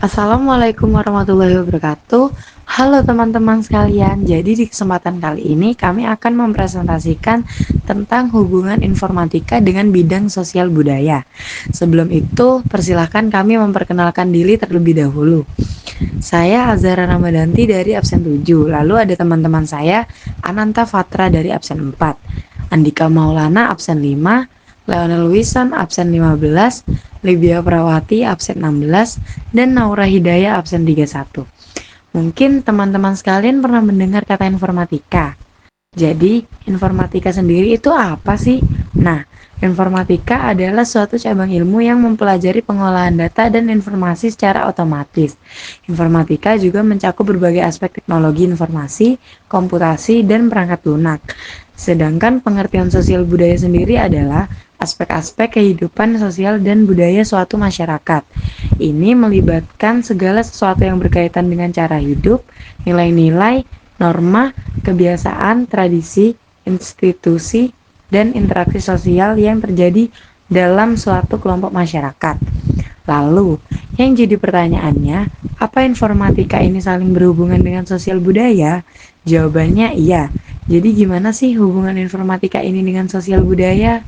Assalamualaikum warahmatullahi wabarakatuh. Halo teman-teman sekalian. Jadi di kesempatan kali ini kami akan mempresentasikan tentang hubungan informatika dengan bidang sosial budaya. Sebelum itu, persilahkan kami memperkenalkan diri terlebih dahulu. Saya Azhara Ramadanti dari absen 7. Lalu ada teman-teman saya, Ananta Fatra dari absen 4, Andika Maulana absen 5, Leonel Wisan absen 15, Libia Prawati absen 16, dan Naura Hidayah absen 31. Mungkin teman-teman sekalian pernah mendengar kata informatika. Jadi, informatika sendiri itu apa sih? Nah, informatika adalah suatu cabang ilmu yang mempelajari pengolahan data dan informasi secara otomatis. Informatika juga mencakup berbagai aspek teknologi informasi, komputasi, dan perangkat lunak. Sedangkan pengertian sosial budaya sendiri adalah aspek-aspek kehidupan sosial dan budaya suatu masyarakat. Ini melibatkan segala sesuatu yang berkaitan dengan cara hidup, nilai-nilai, norma, kebiasaan, tradisi, institusi, dan interaksi sosial yang terjadi dalam suatu kelompok masyarakat. Lalu, yang jadi pertanyaannya, apa informatika ini saling berhubungan dengan sosial budaya? Jawabannya iya. Jadi gimana sih hubungan informatika ini dengan sosial budaya?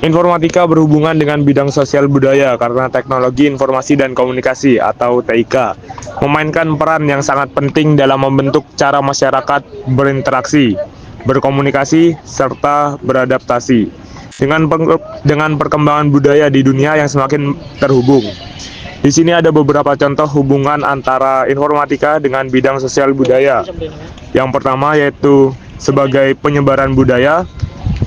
Informatika berhubungan dengan bidang sosial budaya karena teknologi informasi dan komunikasi atau TIK memainkan peran yang sangat penting dalam membentuk cara masyarakat berinteraksi, berkomunikasi, serta beradaptasi dengan perkembangan budaya di dunia yang semakin terhubung. Di sini ada beberapa contoh hubungan antara informatika dengan bidang sosial budaya. Yang pertama yaitu sebagai penyebaran budaya.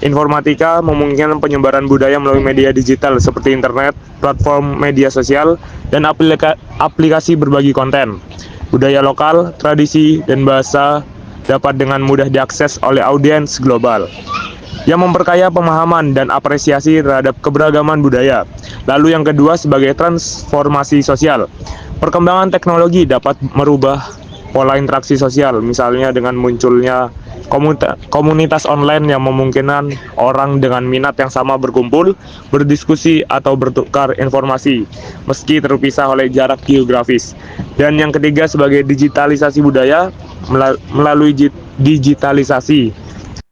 Informatika memungkinkan penyebaran budaya melalui media digital seperti internet, platform media sosial, dan aplikasi berbagi konten. Budaya lokal, tradisi, dan bahasa dapat dengan mudah diakses oleh audiens global yang memperkaya pemahaman dan apresiasi terhadap keberagaman budaya. Lalu yang kedua sebagai transformasi sosial. Perkembangan teknologi dapat merubah pola interaksi sosial, misalnya dengan munculnya komunitas online yang memungkinkan orang dengan minat yang sama berkumpul, berdiskusi, atau bertukar informasi, meski terpisah oleh jarak geografis. Dan yang ketiga sebagai digitalisasi budaya, melalui digitalisasi.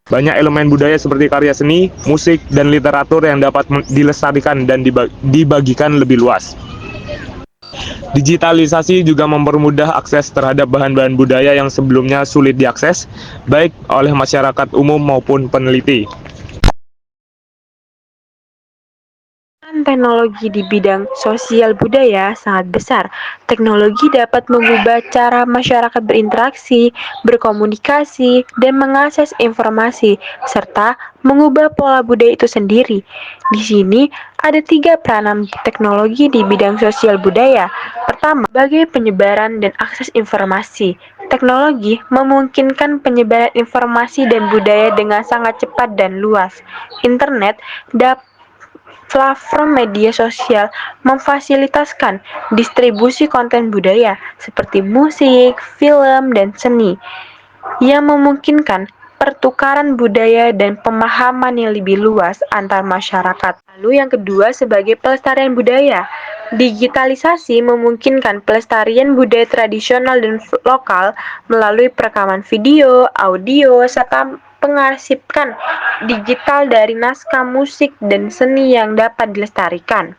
Banyak elemen budaya seperti karya seni, musik, dan literatur yang dapat dilestarikan dan dibagikan lebih luas. Digitalisasi juga mempermudah akses terhadap bahan-bahan budaya yang sebelumnya sulit diakses, baik oleh masyarakat umum maupun peneliti. Teknologi di bidang sosial budaya sangat besar. Teknologi dapat mengubah cara masyarakat berinteraksi, berkomunikasi, dan mengakses informasi, serta mengubah pola budaya itu sendiri. Di sini ada 3 peranan teknologi di bidang sosial budaya. Pertama, sebagai penyebaran dan akses informasi. Teknologi memungkinkan penyebaran informasi dan budaya dengan sangat cepat dan luas. Internet dapat platform media sosial memfasilitaskan distribusi konten budaya seperti musik, film, dan seni yang memungkinkan pertukaran budaya dan pemahaman yang lebih luas antar masyarakat. Lalu yang kedua sebagai pelestarian budaya. Digitalisasi memungkinkan pelestarian budaya tradisional dan lokal melalui perekaman video, audio, serta pengarsipkan digital dari naskah musik dan seni yang dapat dilestarikan.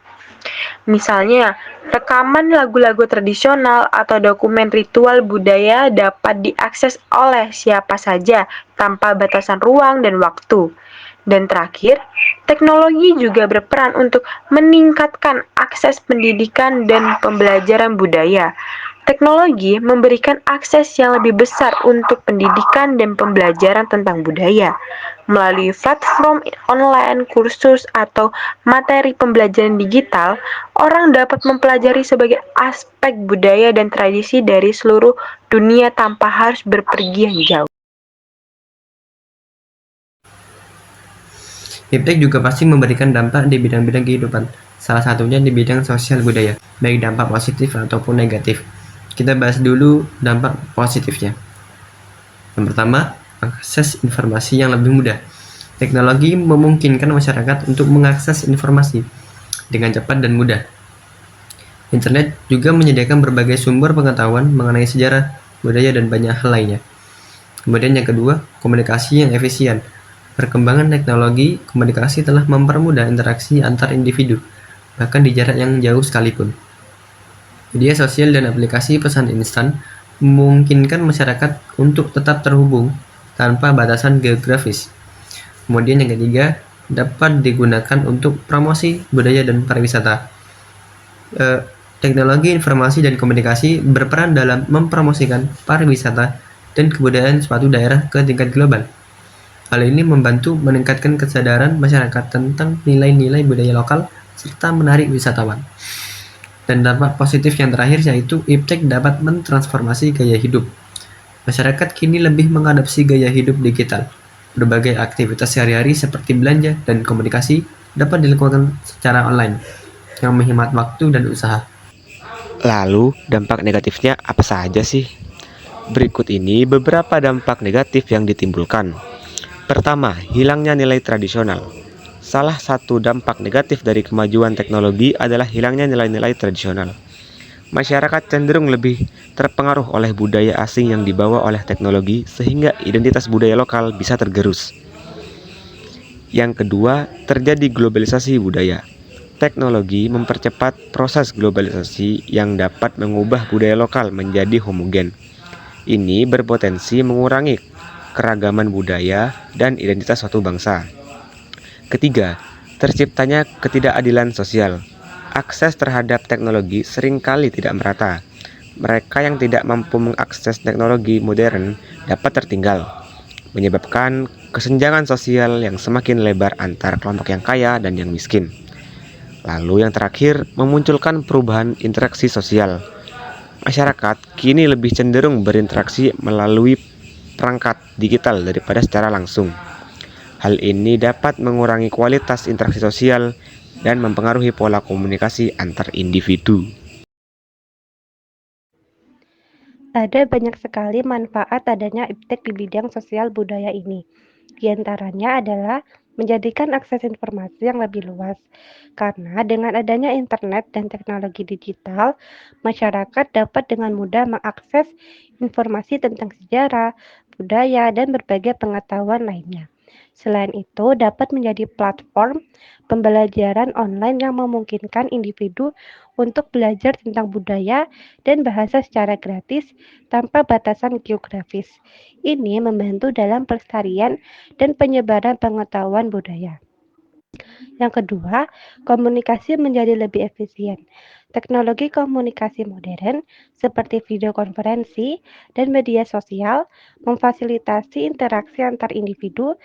Misalnya, rekaman lagu-lagu tradisional atau dokumen ritual budaya dapat diakses oleh siapa saja tanpa batasan ruang dan waktu. Dan terakhir, teknologi juga berperan untuk meningkatkan akses pendidikan dan pembelajaran budaya. Teknologi memberikan akses yang lebih besar untuk pendidikan dan pembelajaran tentang budaya. Melalui platform online, kursus, atau materi pembelajaran digital, orang dapat mempelajari sebagai aspek budaya dan tradisi dari seluruh dunia tanpa harus berpergian jauh. Iptek juga pasti memberikan dampak di bidang-bidang kehidupan, salah satunya di bidang sosial budaya, baik dampak positif ataupun negatif. Kita bahas dulu dampak positifnya. Yang pertama, akses informasi yang lebih mudah. Teknologi memungkinkan masyarakat untuk mengakses informasi dengan cepat dan mudah. Internet juga menyediakan berbagai sumber pengetahuan mengenai sejarah, budaya, dan banyak hal lainnya. Kemudian yang kedua, komunikasi yang efisien. Perkembangan teknologi komunikasi telah mempermudah interaksi antar individu, bahkan di jarak yang jauh sekalipun. Media sosial dan aplikasi pesan instan memungkinkan masyarakat untuk tetap terhubung tanpa batasan geografis. Kemudian yang ketiga, dapat digunakan untuk promosi budaya dan pariwisata. Teknologi informasi dan komunikasi berperan dalam mempromosikan pariwisata dan kebudayaan suatu daerah ke tingkat global. Hal ini membantu meningkatkan kesadaran masyarakat tentang nilai-nilai budaya lokal serta menarik wisatawan. Dan dampak positif yang terakhir yaitu iptek dapat mentransformasi gaya hidup. Masyarakat kini lebih mengadopsi gaya hidup digital. Berbagai aktivitas sehari-hari seperti belanja dan komunikasi dapat dilakukan secara online, yang menghemat waktu dan usaha. Lalu, dampak negatifnya apa saja sih? Berikut ini beberapa dampak negatif yang ditimbulkan. Pertama, hilangnya nilai tradisional. Salah satu dampak negatif dari kemajuan teknologi adalah hilangnya nilai-nilai tradisional. Masyarakat cenderung lebih terpengaruh oleh budaya asing yang dibawa oleh teknologi sehingga identitas budaya lokal bisa tergerus. Yang kedua, terjadi globalisasi budaya. Teknologi mempercepat proses globalisasi yang dapat mengubah budaya lokal menjadi homogen. Ini berpotensi mengurangi keragaman budaya dan identitas suatu bangsa. Ketiga, terciptanya ketidakadilan sosial. Akses terhadap teknologi seringkali tidak merata. Mereka yang tidak mampu mengakses teknologi modern dapat tertinggal, menyebabkan kesenjangan sosial yang semakin lebar antar kelompok yang kaya dan yang miskin. Lalu yang terakhir, memunculkan perubahan interaksi sosial. Masyarakat kini lebih cenderung berinteraksi melalui perangkat digital daripada secara langsung. Hal ini dapat mengurangi kualitas interaksi sosial dan mempengaruhi pola komunikasi antar individu. Ada banyak sekali manfaat adanya iptek di bidang sosial budaya ini. Di antaranya adalah menjadikan akses informasi yang lebih luas. Karena dengan adanya internet dan teknologi digital, masyarakat dapat dengan mudah mengakses informasi tentang sejarah, budaya, dan berbagai pengetahuan lainnya. Selain itu, dapat menjadi platform pembelajaran online yang memungkinkan individu untuk belajar tentang budaya dan bahasa secara gratis tanpa batasan geografis. Ini membantu dalam pelestarian dan penyebaran pengetahuan budaya. Yang kedua, komunikasi menjadi lebih efisien. Teknologi komunikasi modern seperti video konferensi dan media sosial memfasilitasi interaksi antar individu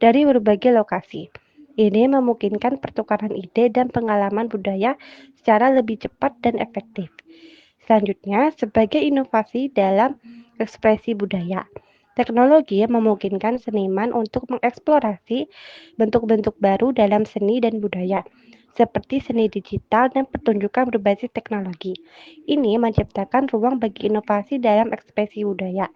dari berbagai lokasi. Ini memungkinkan pertukaran ide dan pengalaman budaya secara lebih cepat dan efektif. Selanjutnya, sebagai inovasi dalam ekspresi budaya. Teknologi memungkinkan seniman untuk mengeksplorasi bentuk-bentuk baru dalam seni dan budaya, seperti seni digital dan pertunjukan berbasis teknologi. Ini menciptakan ruang bagi inovasi dalam ekspresi budaya.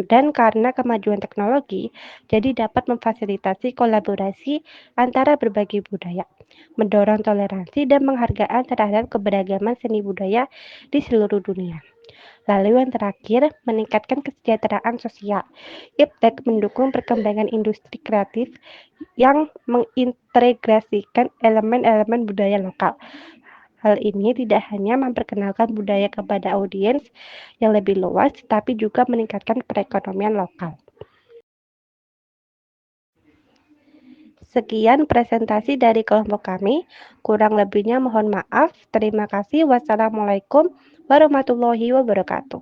Dan karena kemajuan teknologi, jadi dapat memfasilitasi kolaborasi antara berbagai budaya, mendorong toleransi dan penghargaan terhadap keberagaman seni budaya di seluruh dunia. Lalu yang terakhir, meningkatkan kesejahteraan sosial. Iptek mendukung perkembangan industri kreatif yang mengintegrasikan elemen-elemen budaya lokal. Hal ini tidak hanya memperkenalkan budaya kepada audiens yang lebih luas, tapi juga meningkatkan perekonomian lokal. Sekian presentasi dari kelompok kami. Kurang lebihnya mohon maaf. Terima kasih. Wassalamualaikum warahmatullahi wabarakatuh.